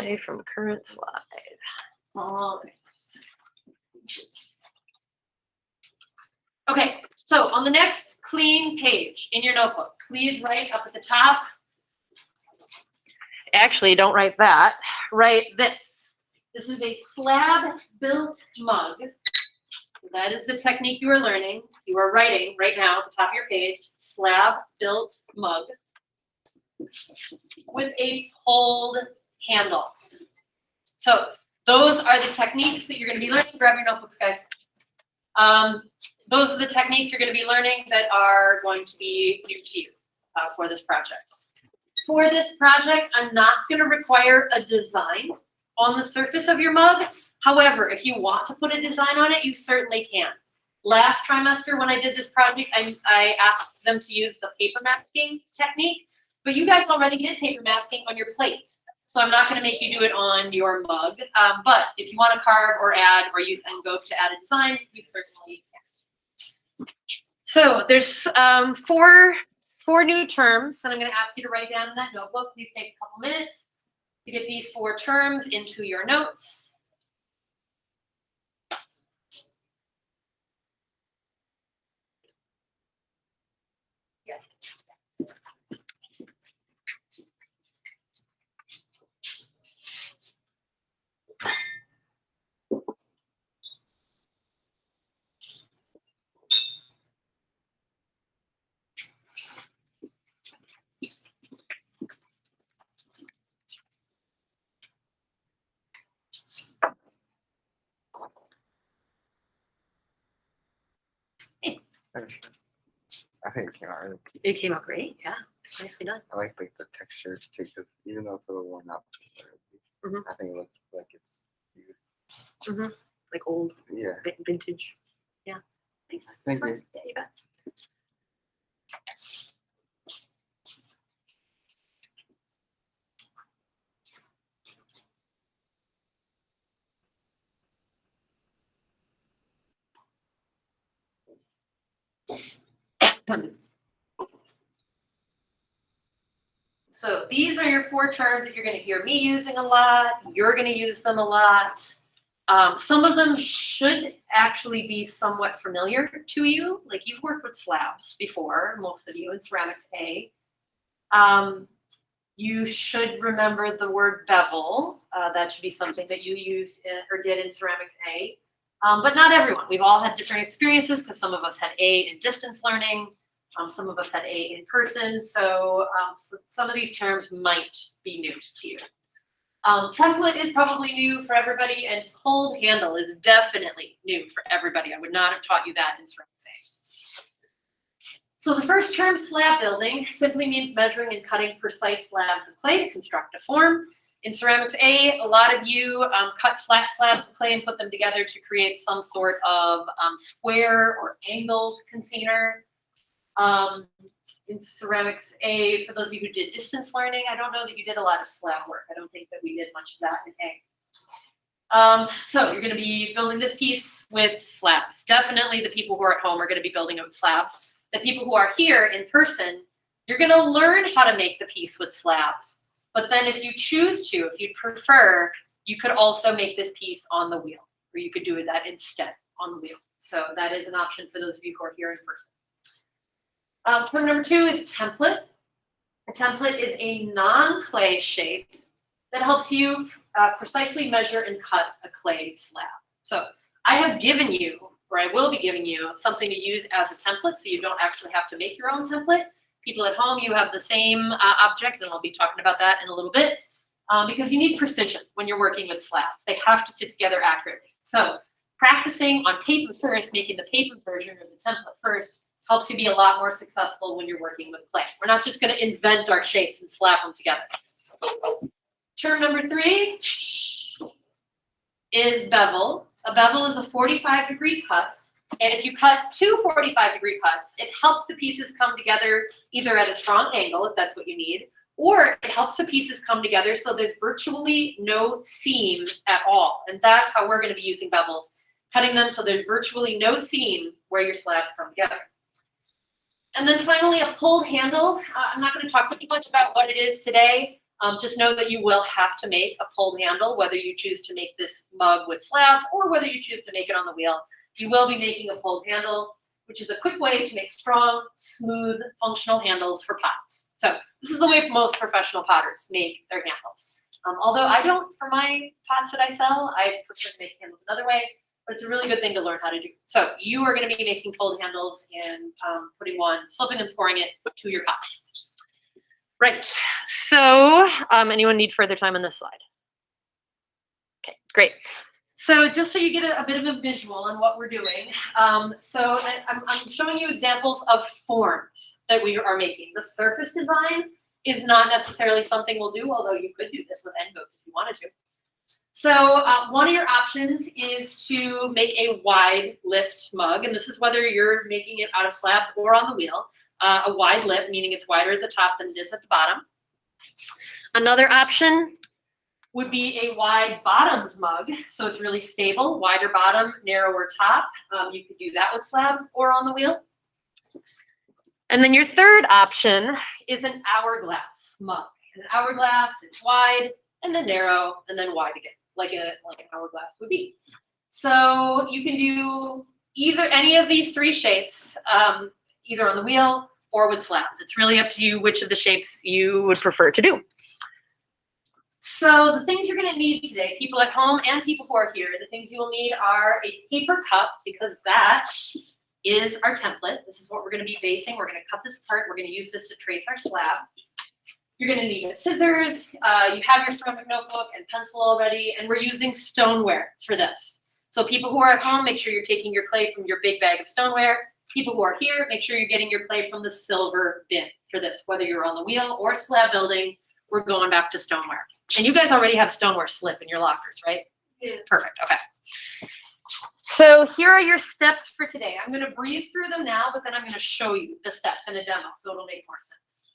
Away from current slide. All right. Okay, so on the next clean page in your notebook, please write up at the top. Actually, don't write that. Write this. This is a slab-built mug. That is the technique you are learning. You are writing right now at the top of your page, slab-built mug with a pulled handle. So those are the techniques that you're going to be learning. Grab your notebooks, guys. Those are the techniques you're going to be learning that are going to be new to you for this project. For this project, I'm not going to require a design on the surface of your mug. However, if you want to put a design on it, you certainly can. Last trimester when I did this project, I asked them to use the paper masking technique, but you guys already did paper masking on your plate. So I'm not going to make you do it on your mug. But if you want to carve or add or use Engope to add a design, you certainly can. So there's four new terms, and I'm going to ask you to write down in that notebook. Please take a couple minutes to get these 4 terms into your notes. I think it came out really. It came out great. Yeah, nicely done. I like the textures too, because even though it's a little worn up, I think it looks like it's used. Like old, Yeah. vintage. Yeah. Thanks. Thank you. Yeah, you bet. So these are your 4 terms that you're going to hear me using a lot. You're going to use them a lot. Some of them should actually be somewhat familiar to you. Like you've worked with slabs before, most of you in ceramics A. You should remember the word bevel. That should be something that you used or did in ceramics A. But not everyone. We've all had different experiences because some of us had A in distance learning. Some of us had A in person. So some of these terms might be new to you. Template is probably new for everybody, and pulled handle is definitely new for everybody. I would not have taught you that in ceramics A. So the first term, slab building, simply means measuring and cutting precise slabs of clay to construct a form. In ceramics A, a lot of you cut flat slabs of clay and put them together to create some sort of square or angled container. In ceramics A, for those of you who did distance learning, I don't know that you did a lot of slab work. I don't think that we did much of that in A. So you're going to be building this piece with slabs. Definitely the people who are at home are going to be building with slabs. The people who are here in person, you're going to learn how to make the piece with slabs. But then if you choose to, if you prefer, you could also make this piece on the wheel, or you could do that instead on the wheel. So that is an option for those of you who are here in person. Term number 2 is template. A template is a non-clay shape that helps you precisely measure and cut a clay slab. So I have given you, or I will be giving you, something to use as a template so you don't actually have to make your own template. People at home, you have the same object, and I'll be talking about that in a little bit, because you need precision when you're working with slabs. They have to fit together accurately. So practicing on paper first, making the paper version of the template first, helps you be a lot more successful when you're working with clay. We're not just going to invent our shapes and slap them together. Term number 3 is bevel. A bevel is a 45-degree cut. And if you cut 2 45-degree cuts, it helps the pieces come together either at a strong angle, if that's what you need, or it helps the pieces come together so there's virtually no seam at all. And that's how we're going to be using bevels, cutting them so there's virtually no seam where your slabs come together. And then finally, a pulled handle. I'm not going to talk too much about what it is today. Just know that you will have to make a pulled handle, whether you choose to make this mug with slabs or whether you choose to make it on the wheel. You will be making a pulled handle, which is a quick way to make strong, smooth, functional handles for pots. So this is the way most professional potters make their handles. Although I don't, for my pots that I sell, I prefer to make handles another way, but it's a really good thing to learn how to do. So you are going to be making pulled handles and flipping and scoring it to your pots. Right. So anyone need further time on this slide? Okay, great. So just so you get a bit of a visual on what we're doing, I'm showing you examples of forms that we are making. The surface design is not necessarily something we'll do, although you could do this with end goats if you wanted to. So one of your options is to make a wide lipped mug, and this is whether you're making it out of slabs or on the wheel. A wide lip, meaning it's wider at the top than it is at the bottom. Another option would be a wide bottomed mug, so it's really stable, wider bottom, narrower top. You could do that with slabs or on the wheel. And then your third option is an hourglass mug. An hourglass, it's wide and then narrow and then wide again, like an hourglass would be. So you can do any of these three shapes, either on the wheel or with slabs. It's really up to you which of the shapes you would prefer to do. So the things you're going to need today, people at home and people who are here, the things you will need are a paper cup, because that is our template. This is what we're going to be basing. We're going to cut this apart. We're going to use this to trace our slab. You're going to need scissors. You have your ceramic notebook and pencil already, and we're using stoneware for this. So people who are at home, make sure you're taking your clay from your big bag of stoneware. People who are here, make sure you're getting your clay from the silver bin for this. Whether you're on the wheel or slab building, we're going back to stoneware. And you guys already have stoneware slip in your lockers, right? Yeah. Perfect. Okay. So here are your steps for today. I'm going to breeze through them now, but then I'm going to show you the steps in a demo, so it'll make more sense.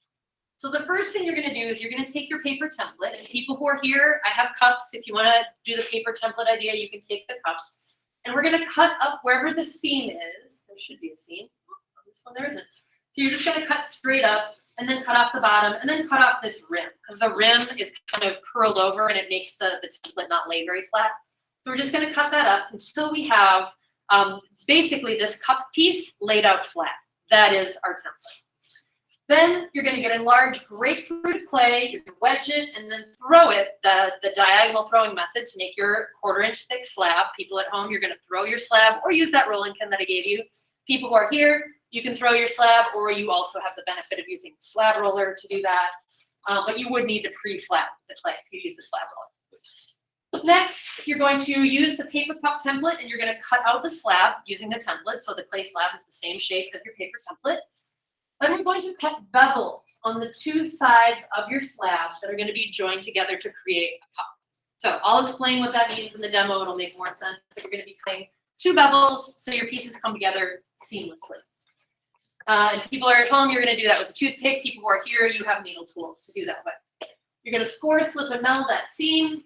So the first thing you're going to do is you're going to take your paper template. And people who are here, I have cups. If you want to do the paper template idea, you can take the cups. And we're going to cut up wherever the seam is. There should be a seam. Oh, this one there isn't. So you're just going to cut straight up, and then cut off the bottom, and then cut off this rim, because the rim is kind of curled over and it makes the template not lay very flat. So we're just going to cut that up until we have basically this cup piece laid out flat. That is our template. Then you're going to get a large grapefruit clay, you're going to wedge it, and then throw it, the diagonal throwing method, to make your 1/4 inch thick slab. People at home, you're going to throw your slab or use that rolling pin that I gave you. People who are here, you can throw your slab, or you also have the benefit of using the slab roller to do that. But you would need to pre-flat the clay if you use the slab roller. Next, you're going to use the paper cup template, and you're going to cut out the slab using the template. So the clay slab is the same shape as your paper template. Then we're going to cut bevels on the two sides of your slab that are going to be joined together to create a cup. So I'll explain what that means in the demo. It'll make more sense. But you're going to be cutting two bevels so your pieces come together seamlessly. And people are at home, you're going to do that with a toothpick. People who are here, you have needle tools to do that with. You're going to score, slip, and meld that seam.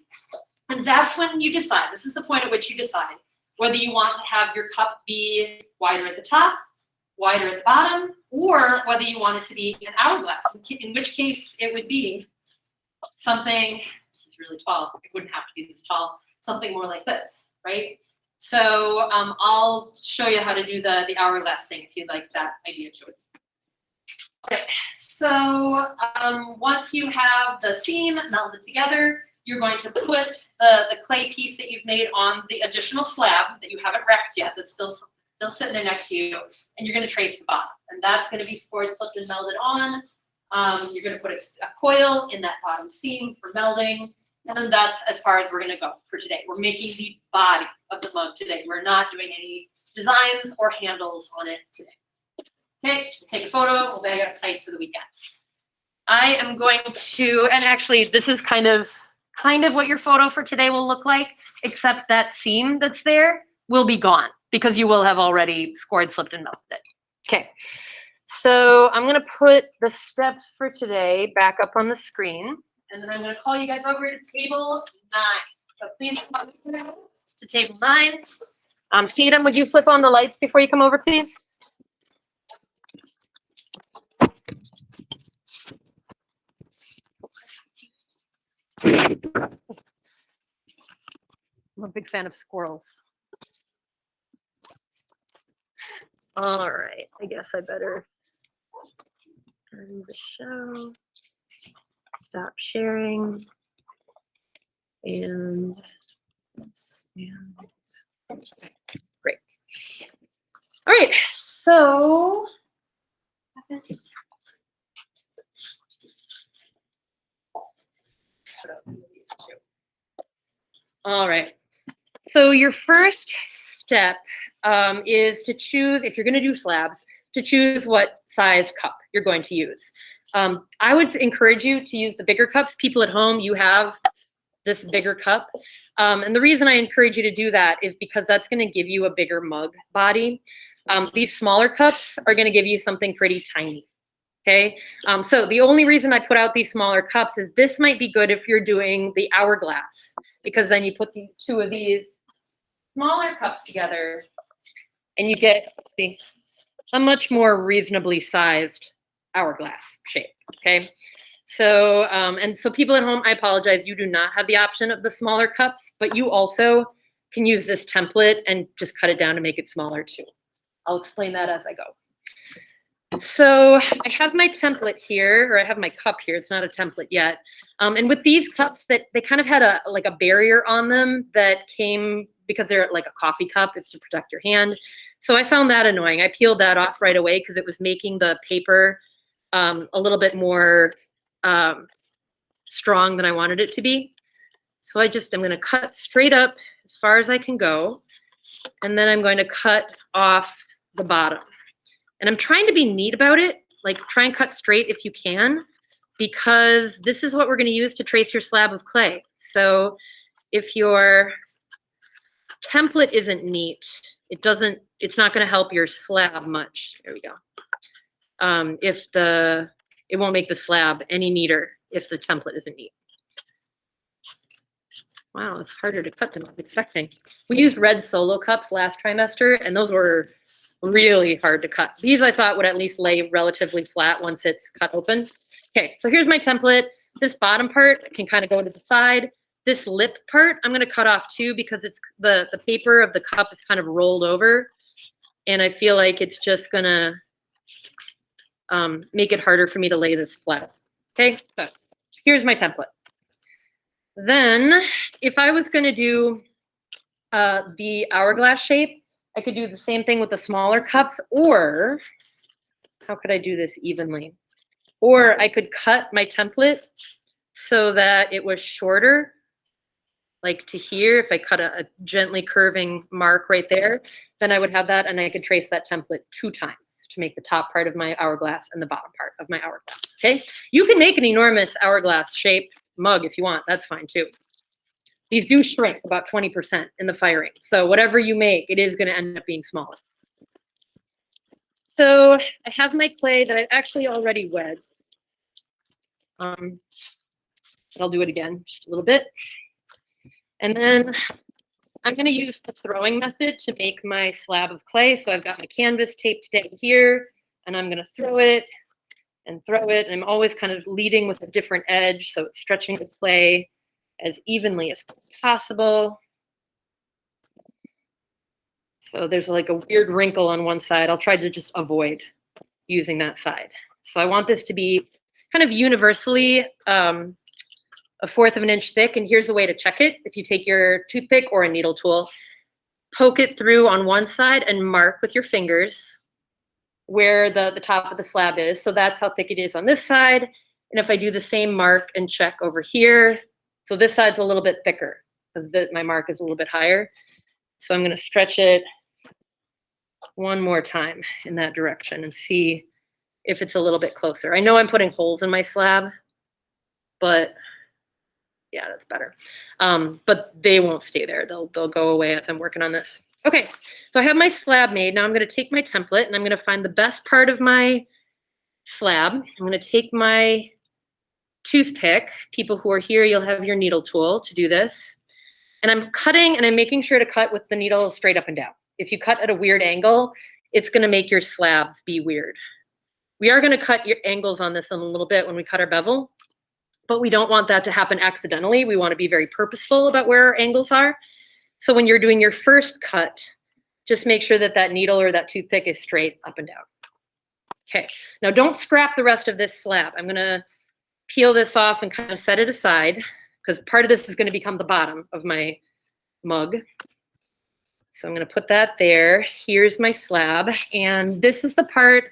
And that's when you decide, this is the point at which you decide whether you want to have your cup be wider at the top, wider at the bottom, or whether you want it to be an hourglass, in which case it would be something, this is really tall, it wouldn't have to be this tall, something more like this, right? So I'll show you how to do the hourglass thing if you'd like that idea choice. Okay, so once you have the seam melded together, you're going to put the clay piece that you've made on the additional slab that you haven't wrapped yet, that's still sitting there next to you, and you're going to trace the bottom. And that's going to be scored, slipped, and melded on. You're going to put a coil in that bottom seam for melding. And then that's as far as we're going to go for today. We're making the body of the mug today. We're not doing any designs or handles on it today. Okay, we'll take a photo. We'll bag it up tight for the weekend. I am going to, and actually this is kind of what your photo for today will look like, except that seam that's there will be gone because you will have already scored, slipped, and melted it. Okay, so I'm going to put the steps for today back up on the screen. And then I'm going to call you guys over to table 9. So please come to table 9. Tatum, would you flip on the lights before you come over, please? big fan of squirrels. All right, I guess I better end the show, stop sharing, and great. All right, so all right. So your first step is to choose, if you're going to do slabs, to choose what size cup you're going to use. I would encourage you to use the bigger cups. People at home, you have this bigger cup. And the reason I encourage you to do that is because that's going to give you a bigger mug body. These smaller cups are going to give you something pretty tiny. Okay, so the only reason I put out these smaller cups is this might be good if you're doing the hourglass, because then you put the two of these smaller cups together and you get a much more reasonably sized hourglass shape. Okay, so and so people at home, I apologize, you do not have the option of the smaller cups, but you also can use this template and just cut it down to make it smaller too. I'll explain that as I go. So I have my template here, or I have my cup here. It's not a template yet. And with these cups, that they kind of had a barrier on them that came because they're like a coffee cup. It's to protect your hand. So I found that annoying. I peeled that off right away because it was making the paper a little bit more strong than I wanted it to be. So I'm going to cut straight up as far as I can go. And then I'm going to cut off the bottom. And I'm trying to be neat about it, like try and cut straight if you can, because this is what we're going to use to trace your slab of clay. So if your template isn't neat, it's not going to help your slab much. There we go. It won't make the slab any neater if the template isn't neat. Wow, it's harder to cut than I was expecting. We used red solo cups last trimester, and those were really hard to cut. These I thought would at least lay relatively flat once it's cut open. Okay, so here's my template. This bottom part can kind of go to the side. This lip part I'm going to cut off too because it's the paper of the cup is kind of rolled over, and I feel like it's just going to make it harder for me to lay this flat. Okay, so here's my template. Then if I was going to do the hourglass shape, I could do the same thing with the smaller cups, or how could I do this evenly? Or I could cut my template so that it was shorter, like to here. If I cut a gently curving mark right there, then I would have that, and I could trace that template 2 times to make the top part of my hourglass and the bottom part of my hourglass. Okay, you can make an enormous hourglass shape mug if you want. That's fine too. These do shrink about 20% in the firing. So whatever you make, it is going to end up being smaller. So I have my clay that I've actually already wet. I'll do it again just a little bit. And then I'm going to use the throwing method to make my slab of clay. So I've got my canvas taped down here, and I'm going to throw it and throw it. And I'm always kind of leading with a different edge, so it's stretching the clay as evenly as possible. So there's like a weird wrinkle on one side. I'll try to just avoid using that side. So I want this to be kind of universally 1/4 of an inch thick. And here's a way to check it. If you take your toothpick or a needle tool, poke it through on one side and mark with your fingers where the top of the slab is. So that's how thick it is on this side. And if I do the same mark and check over here, so this side's a little bit thicker because my mark is a little bit higher. So I'm going to stretch it one more time in that direction and see if it's a little bit closer. I know I'm putting holes in my slab, but yeah, that's better. But they won't stay there. They'll go away as I'm working on this. Okay, so I have my slab made. Now I'm going to take my template and I'm going to find the best part of my slab. I'm going to take my toothpick. People who are here, you'll have your needle tool to do this. And I'm cutting, and I'm making sure to cut with the needle straight up and down. If you cut at a weird angle, it's going to make your slabs be weird. We are going to cut your angles on this in a little bit when we cut our bevel, but we don't want that to happen accidentally. We want to be very purposeful about where our angles are. So when you're doing your first cut, just make sure that that needle or that toothpick is straight up and down. Okay, now don't scrap the rest of this slab. I'm gonna peel this off and kind of set it aside because part of this is gonna become the bottom of my mug. So I'm gonna put that there. Here's my slab. And this is the part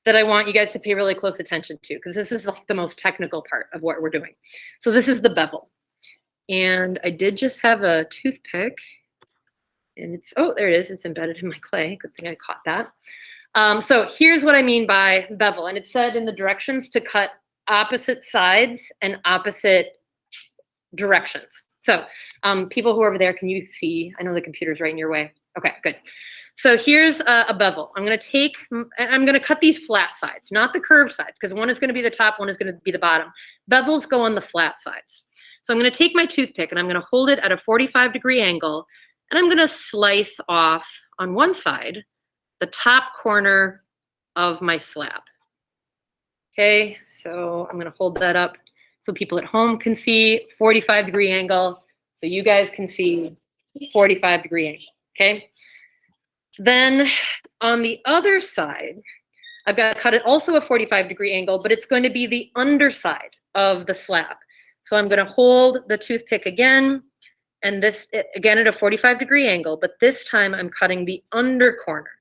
that I want you guys to pay really close attention to because this is like the most technical part of what we're doing. So this is the bevel. And I did just have a toothpick and it's, oh, there it is. It's embedded in my clay. Good thing I caught that. So here's what I mean by bevel. And it said in the directions to cut opposite sides and opposite directions. So people who are over there, can you see? I know the computer's right in your way. Okay, good. So here's a bevel. I'm going to cut these flat sides, not the curved sides, because one is going to be the top, one is going to be the bottom. Bevels go on the flat sides. So I'm going to take my toothpick and I'm going to hold it at a 45-degree angle, and I'm going to slice off on one side the top corner of my slab. Okay, so I'm going to hold that up so people at home can see 45-degree angle, so you guys can see 45-degree angle, okay? Then on the other side, I've got to cut it also a 45-degree angle, but it's going to be the underside of the slab. So I'm going to hold the toothpick again, and this again at a 45-degree angle, but this time I'm cutting the under corner.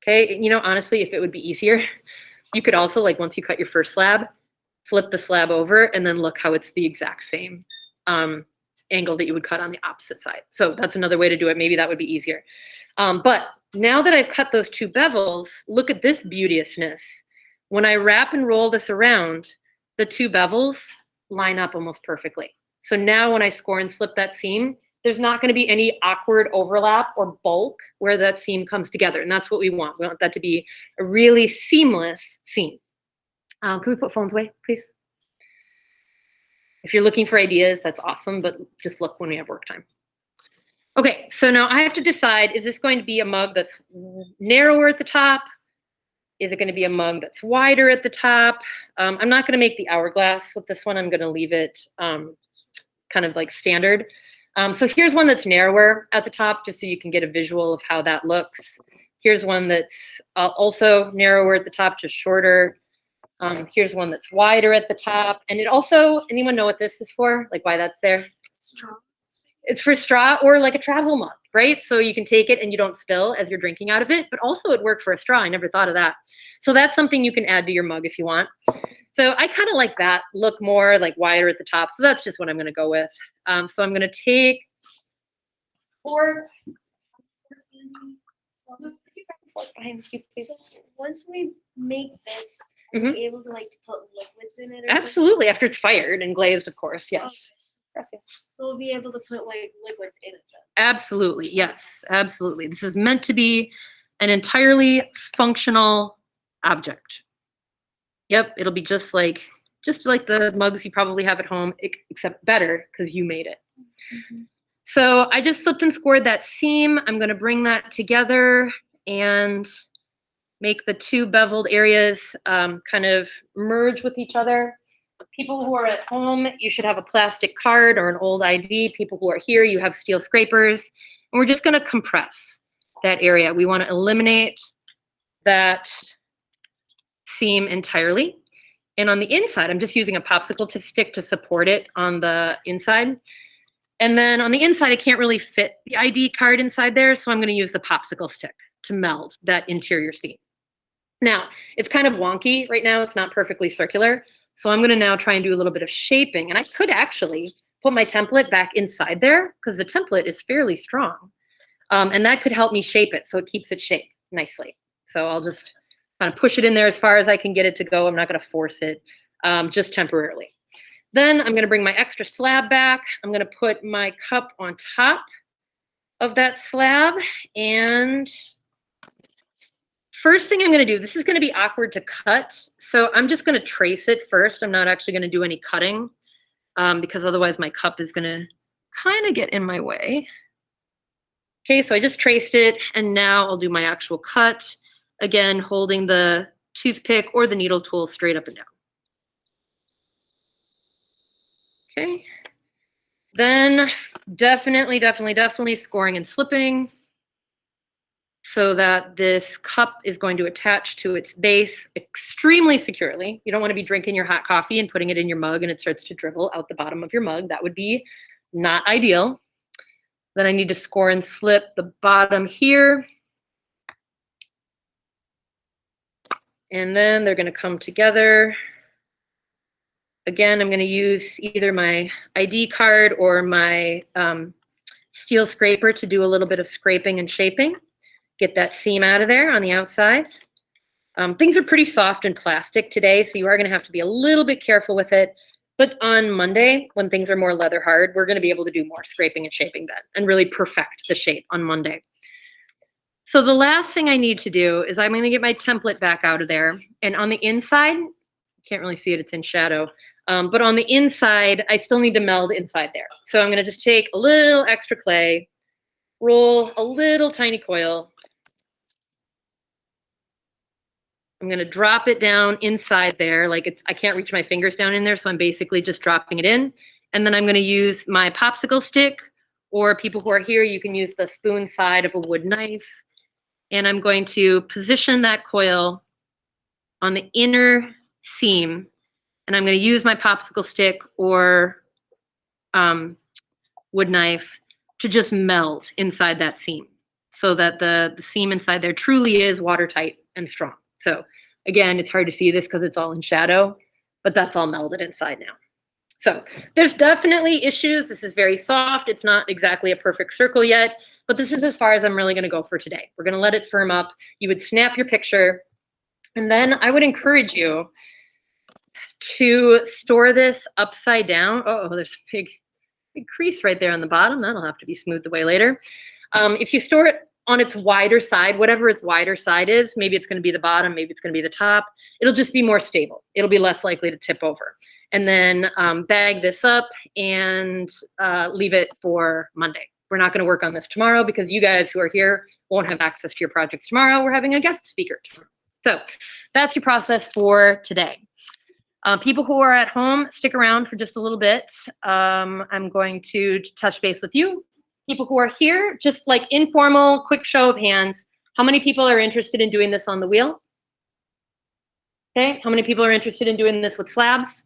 Okay, you know, honestly, if it would be easier, you could also, like, once you cut your first slab, flip the slab over and then look how it's the exact same angle that you would cut on the opposite side. So that's another way to do it. Maybe that would be easier. But now that I've cut those two bevels, look at this beauteousness. When I wrap and roll this around, the two bevels line up almost perfectly. So now when I score and slip that seam, there's not going to be any awkward overlap or bulk where that seam comes together. And that's what we want. We want that to be a really seamless seam. Can we put phones away, please? If you're looking for ideas, that's awesome, but just look when we have work time. Okay, so now I have to decide, is this going to be a mug that's narrower at the top? Is it going to be a mug that's wider at the top? I'm not going to make the hourglass with this one. I'm going to leave it kind of like standard. So here's one that's narrower at the top, just so you can get a visual of how that looks. Here's one that's also narrower at the top, just shorter. Here's one that's wider at the top. And it also, anyone know what this is for? Like why that's there? Straw. It's for straw or like a travel mug, right? So you can take it and you don't spill as you're drinking out of it, but also it worked for a straw. I never thought of that. So that's something you can add to your mug if you want. So I kind of like that look more like wider at the top. So that's just what I'm going to go with. So I'm going to take four. So once we make this, Mhm. are we able to like to put liquids in it? Or Absolutely. After it's fired and glazed, of course. something? Yes. Gracias. So we'll be able to put like liquids in it. Absolutely. Yes, absolutely. This is meant to be an entirely functional object. Yep, it'll be just like the mugs you probably have at home, except better because you made it. Mm-hmm. So I just slipped and scored that seam. I'm going to bring that together and make the two beveled areas kind of merge with each other. People who are at home, you should have a plastic card or an old ID. People who are here, you have steel scrapers. And we're just going to compress that area. We want to eliminate that seam entirely. And on the inside, I'm just using a popsicle stick to support it on the inside. And then on the inside, I can't really fit the ID card inside there, so I'm going to use the popsicle stick to meld that interior seam. Now, it's kind of wonky right now. It's not perfectly circular. So I'm going to now try and do a little bit of shaping. And I could actually put my template back inside there because the template is fairly strong. And that could help me shape it so it keeps its shape nicely. So I'll just kind of push it in there as far as I can get it to go. I'm not going to force it, just temporarily. Then I'm going to bring my extra slab back. I'm going to put my cup on top of that slab. And first thing I'm going to do, this is going to be awkward to cut. So I'm just going to trace it first. I'm not actually going to do any cutting because otherwise my cup is going to kind of get in my way. Okay, so I just traced it. And now I'll do my actual cut. Again, holding the toothpick or the needle tool straight up and down. Okay. Then definitely scoring and slipping so that this cup is going to attach to its base extremely securely. You don't want to be drinking your hot coffee and putting it in your mug and it starts to dribble out the bottom of your mug. That would be not ideal. Then I need to score and slip the bottom here. And then they're going to come together. Again, I'm going to use either my ID card or my steel scraper to do a little bit of scraping and shaping. Get that seam out of there on the outside. Things are pretty soft and plastic today, so you are going to have to be a little bit careful with it. But on Monday, when things are more leather hard, we're going to be able to do more scraping and shaping then and really perfect the shape on Monday. So the last thing I need to do is I'm going to get my template back out of there. And on the inside, can't really see it, it's in shadow. But on the inside, I still need to meld inside there. So I'm going to just take a little extra clay, roll a little tiny coil. I'm going to drop it down inside there. Like I can't reach my fingers down in there, so I'm basically just dropping it in. And then I'm going to use my popsicle stick, or people who are here, you can use the spoon side of a wood knife. And I'm going to position that coil on the inner seam. And I'm going to use my popsicle stick or wood knife to just meld inside that seam so that the seam inside there truly is watertight and strong. So again, it's hard to see this because it's all in shadow, but that's all melded inside now. So there's definitely issues. This is very soft. It's not exactly a perfect circle yet, but this is as far as I'm really going to go for today. We're going to let it firm up. You would snap your picture, and then I would encourage you to store this upside down. Oh, there's a big crease right there on the bottom. That'll have to be smoothed away later. If you store it on its wider side, whatever its wider side is, maybe it's going to be the bottom, maybe it's going to be the top. It'll just be more stable. It'll be less likely to tip over. And then bag this up and leave it for Monday. We're not going to work on this tomorrow because you guys who are here won't have access to your projects tomorrow. We're having a guest speaker tomorrow. So that's your process for today. People who are at home, stick around for just a little bit. I'm going to touch base with you. People who are here, just like informal, quick show of hands. How many people are interested in doing this on the wheel? Okay, how many people are interested in doing this with slabs?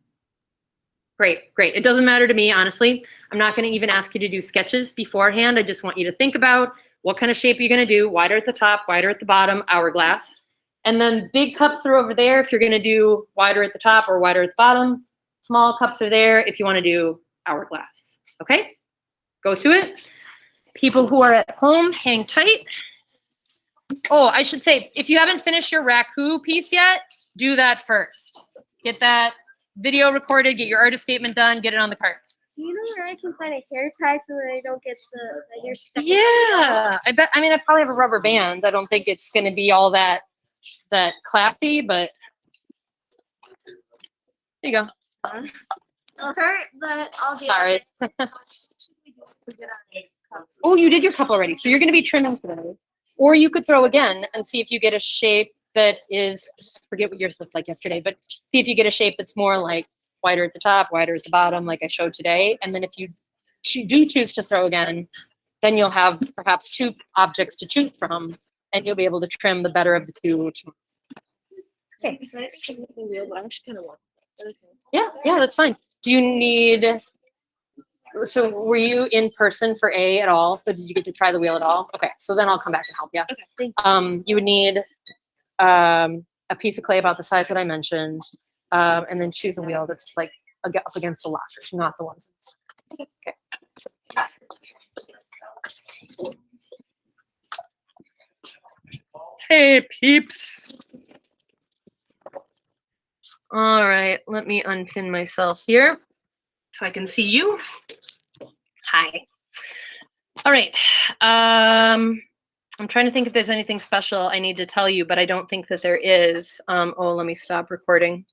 Great, great. It doesn't matter to me, honestly. I'm not going to even ask you to do sketches beforehand. I just want you to think about what kind of shape you're going to do. Wider at the top, wider at the bottom, hourglass. And then big cups are over there if you're going to do wider at the top or wider at the bottom. Small cups are there if you want to do hourglass. Okay, go to it. People who are at home, hang tight. Oh, I should say, if you haven't finished your raku piece yet, do that first. Get that video recorded, get your artist statement done, get it on the card. Do you know where I can find a hair tie so that I don't get the hair stuck? Yeah, I bet. I mean, I probably have a rubber band. I don't think it's going to be all that clappy, but there you go. It'll hurt, but I'll get Sorry. it. Oh, you did your cup already. So you're going to be trimming today. Or you could throw again and see if you get a shape that is, forget what yours looked like yesterday, but see if you get a shape that's more like wider at the top, wider at the bottom, like I showed today. And then if you do choose to throw again, then you'll have perhaps two objects to choose from, and you'll be able to trim the better of the two. Okay. Yeah, that's fine. Do you need, so were you in person for A at all? So did you get to try the wheel at all? Okay, so then I'll come back and help you. Okay, thank you. You would need a piece of clay about the size that I mentioned, and then choose a wheel that's like up against the lockers, not the ones. Okay. Hey, peeps. All right, let me unpin myself here so I can see you. Hi. All right. I'm trying to think if there's anything special I need to tell you, but I don't think that there is. Oh, let me stop recording.